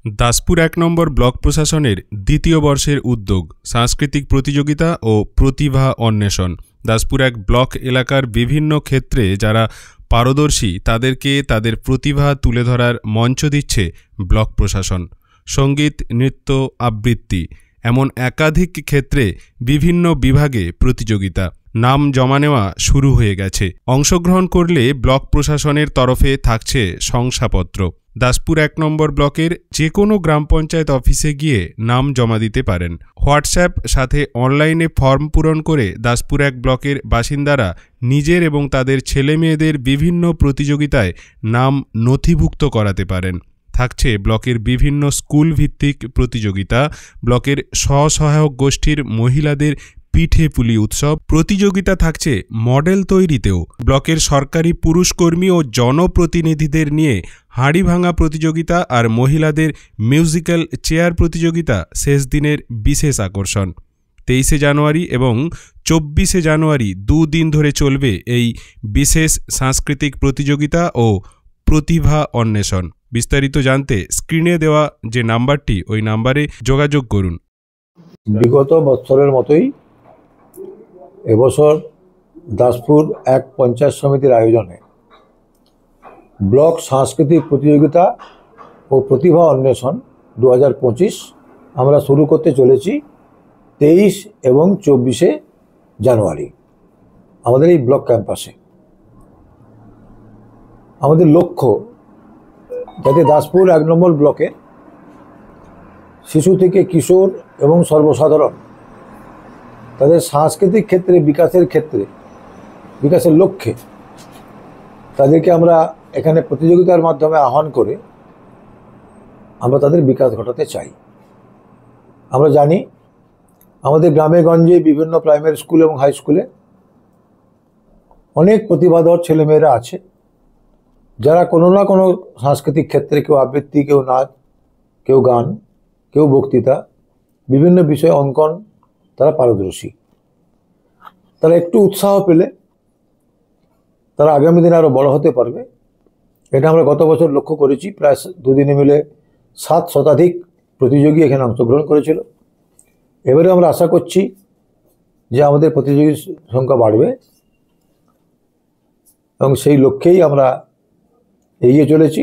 দাসপুর ১ নম্বর block প্রশাসনের দ্বিতীয় বর্ষের উদ্যোগ সাংস্কৃতিক প্রতিযোগিতা ও প্রতিভা অন্বেষণ। দাসপুর ১ ব্লক এলাকার বিভিন্ন ক্ষেত্রে যারা পারদর্শী তাদেরকে তাদের প্রতিভা তুলে ধরার মঞ্চ দিচ্ছে ব্লক প্রশাসন। সঙ্গীত, নৃত্য, আবৃত্তি এমন একাধিক ক্ষেত্রে বিভিন্ন বিভাগে প্রতিযোগিতা। নাম জমা নেওয়া শুরু হয়ে গেছে। অংশগ্রহণ করলে ব্লক প্রশাসনের তরফে থাকছে শংসাপত্র। দাসপুর ১ নম্বর ব্লকের যে কোনো গ্রাম পঞ্চায়েত অফিসে গিয়ে নাম জমা দিতে পারেন। হোয়াটসঅ্যাপ সাথে অনলাইনে ফর্ম পূরণ করে দাসপুর ১ ব্লকের বাসিন্দারা নিজের এবং তাদের ছেলে মেয়েদের বিভিন্ন প্রতিযোগিতায় নাম নথিভুক্ত করাতে পারেন। থাকছে ব্লকের বিভিন্ন স্কুল ভিত্তিক প্রতিযোগিতা, ব্লকের স্বসহায়ক গোষ্ঠীর মহিলাদের পিঠে পুলি উৎসব, প্রতিযোগিতা থাকছে মডেল তৈরিতেও। ব্লকের সরকারি পুরুষকর্মী ও জনপ্রতিনিধিদের নিয়ে হাঁড়ি ভাঙা প্রতিযোগিতা আর মহিলাদের মিউজিক্যাল চেয়ার প্রতিযোগিতা শেষ দিনের বিশেষ আকর্ষণ। ২৩শে জানুয়ারি এবং ২৪শে জানুয়ারি ২ দিন ধরে চলবে এই বিশেষ সাংস্কৃতিক প্রতিযোগিতা ও প্রতিভা অন্বেষণ। বিস্তারিত জানতে স্ক্রিনে দেওয়া যে নাম্বারটি, ওই নাম্বারে যোগাযোগ করুন। বিগত বছরের মতোই এবছর দাসপুর ১ পঞ্চায়েত সমিতির আয়োজনে ব্লক সাংস্কৃতিক প্রতিযোগিতা ও প্রতিভা অন্বেষণ ২০২৫ আমরা শুরু করতে চলেছি ২৩ এবং ২৪শে জানুয়ারি আমাদের এই ব্লক ক্যাম্পাসে। আমাদের লক্ষ্য যাতে দাসপুর ১ নম্বর ব্লকে শিশু থেকে কিশোর এবং সর্বসাধারণ তাদের সাংস্কৃতিক ক্ষেত্রে বিকাশের লক্ষ্যে তাদেরকে আমরা এখানে প্রতিযোগিতার মাধ্যমে আহ্বান করে আমরা তাদের বিকাশ ঘটাতে চাই। আমরা জানি আমাদের গ্রামে গঞ্জে বিভিন্ন প্রাইমারি স্কুল এবং হাই স্কুলে অনেক প্রতিভাধর ছেলেমেয়েরা আছে যারা কোনো না কোনো সাংস্কৃতিক ক্ষেত্রে, কেউ আবৃত্তি, কেউ নাচ, কেউ গান, কেউ বক্তৃতা, বিভিন্ন বিষয়ে অঙ্কন তারা পারদর্শী। তারা একটু উৎসাহ পেলে তারা আগামী দিনে আরও বড় হতে পারবে। এটা আমরা গত বছর লক্ষ্য করেছি। প্রায় 2 দিনে মিলে 7 শতাধিক প্রতিযোগী এখানে অংশগ্রহণ করেছিল। এবারে আমরা আশা করছি যে আমাদের প্রতিযোগীর সংখ্যা বাড়বে এবং সেই লক্ষ্যেই আমরা এগিয়ে চলেছি।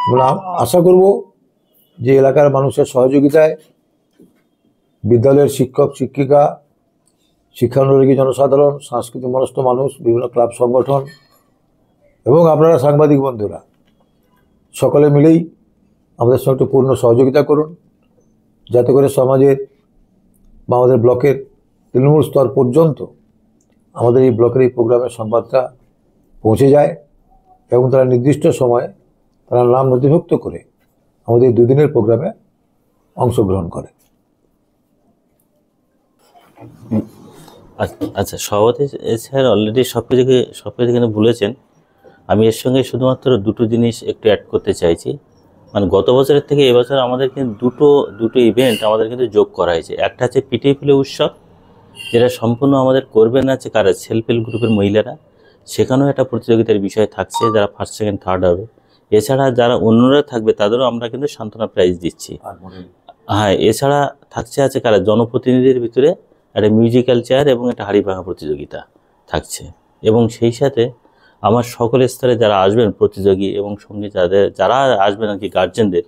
আমরা আশা করব যে এলাকার মানুষের সহযোগিতায় বিদ্যালয়ের শিক্ষক শিক্ষিকা, শিক্ষানুরাগী জনসাধারণ, সাংস্কৃতিক মনস্ক মানুষ, বিভিন্ন ক্লাব সংগঠন এবং আপনারা সাংবাদিক বন্ধুরা সকলে মিলেই আমাদের সঙ্গে একটু পূর্ণ সহযোগিতা করুন, যাতে করে সমাজের বা আমাদের ব্লকের তৃণমূল স্তর পর্যন্ত আমাদের এই ব্লকের এই প্রোগ্রামের সংবাদটা পৌঁছে যায় এবং তারা নির্দিষ্ট সময়ে তারা নাম নথিভুক্ত করে আমাদের 2 দিনের প্রোগ্রামে অংশগ্রহণ করে। আচ্ছা, সভাপতি স্যার অলরেডি সব কিছু এখানে বলেছেন। আমি এর সঙ্গে শুধুমাত্র 2টো জিনিস একটু অ্যাড করতে চাইছি। মানে গত বছরের থেকে এবছর আমাদের কিন্তু দুটো ইভেন্ট আমাদের কিন্তু যোগ করা হয়েছে। একটা হচ্ছে পিঠে পুলি উৎসব, যেটা সম্পূর্ণ আমাদের করবেন আছে কারা, সেলফ হেল্প গ্রুপের মহিলারা। সেখানেও একটা প্রতিযোগিতার বিষয় থাকছে, যারা 1st, 2nd, 3rd হবে। এছাড়া যারা অন্যরা থাকবে তাদেরও আমরা কিন্তু সান্ত্বনা প্রাইজ দিচ্ছি। হ্যাঁ, এছাড়া থাকছে আছে কারা, জনপ্রতিনিধিদের ভিতরে একটা মিউজিক্যাল চেয়ার এবং একটা হাঁড়ি ভাঙা প্রতিযোগিতা থাকছে। এবং সেই সাথে আমার সকল স্তরে যারা আসবেন প্রতিযোগী এবং সঙ্গে যারা আসবেন আর কি গার্জেনদের,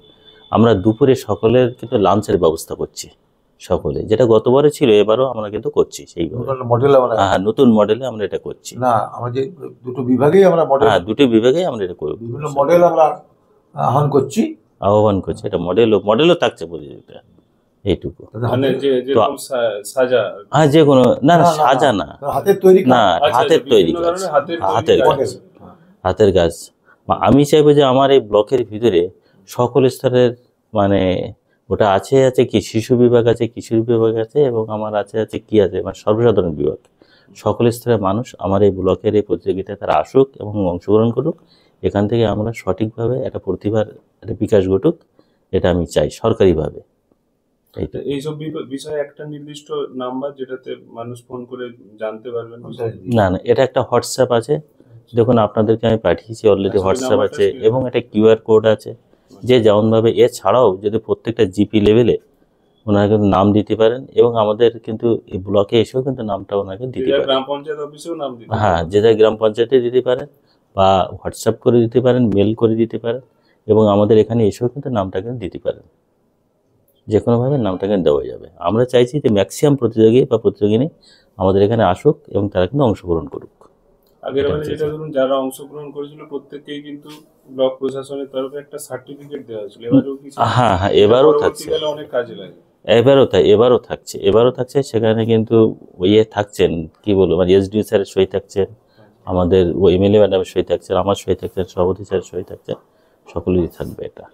আমরা দুপুরে সকলের কিন্তু লাঞ্চের ব্যবস্থা করছি সকলে, যেটা গতবারে ছিল, এবারও আমরা কিন্তু করছি। সেই মডেল নতুন মডেলে আমরা এটা করছি। না, আমাদের 2টো বিভাগেই আমরা মডেল, 2টি বিভাগেই আমরা এটা করব। বিভিন্ন মডেল আমরা আহ্বান করছি। এটা মডেলও থাকছে প্রতিযোগিতা। এইটুকু যে কোনো না, সাজা না, হাতের তৈরি কাজ, হাতের কাজ। আমি চাইবো যে আমার এই ব্লকের ভিতরে সকল স্তরের, মানে ওটা আছে কি শিশু বিভাগ আছে, কিশোর বিভাগ আছে এবং আমার আছে কি আছে মানে সর্বসাধারণ বিভাগ। সকল স্তরের মানুষ আমার এই ব্লকের এই প্রতিযোগিতায় তারা আসুক এবং অংশগ্রহণ করুক। এখান থেকে আমরা সঠিকভাবে একটা প্রতিভার একটা বিকাশ ঘটুক, এটা আমি চাই সরকারিভাবে। এইসব বিষয়ে একটা নির্দিষ্ট নাম্বার যেটাতে মানুষ ফোন করে জানতে পারবেন? না, এটা একটা হোয়াটসঅ্যাপ আছে, দেখুন আপনাদেরকে আমি পাঠিয়েছি অলরেডি। হোয়াটসঅ্যাপ আছে এবং একটা QR কোড আছে, যে যেমনভাবে, এছাড়াও যদি প্রত্যেকটা জিপি লেভেলে ওনারা কিন্তু নাম দিতে পারেন, এবং আমাদের কিন্তু এই ব্লকে এসেও কিন্তু নামটা ওনাকে দিতে পারেন। গ্রাম পঞ্চায়েত অফিসেও নাম দিতে হ্যাঁ, যে যার গ্রাম পঞ্চায়েতে দিতে পারেন, বা হোয়াটসঅ্যাপ করে দিতে পারেন, মেল করে দিতে পারেন, এবং আমাদের এখানে এসেও কিন্তু নামটা কিন্তু দিতে পারেন। যে কোনোভাবে নামটা কিন্তু দেওয়া যাবে। আমরা চাইছি যে ম্যাক্সিমাম প্রতিযোগী বা প্রতিযোগিনী আমাদের এখানে আসুক এবং তারা কিন্তু অংশগ্রহণ করুক। আগের বারে যেটা ধরুন যারা অংশগ্রহণ করেছিল প্রত্যেককেই কিন্তু ব্লক প্রশাসনের তরফে একটা সার্টিফিকেট দেওয়া হয়েছিল, এবারেও কি? হ্যাঁ হ্যাঁ, এবারও থাকছে, অনেক কাজে লাগে। এবারও থাকছে। সেখানে কিন্তু ইয়ে থাকছেন, কি বলবো, মানে এসডিও স্যারের সই থাকছেন, আমাদের এমএলএ ম্যাডামের সই থাকছেন, আমার সই থাকছেন, সভাপতি স্যারের সই থাকছেন, সকলেরই থাকবে এটা।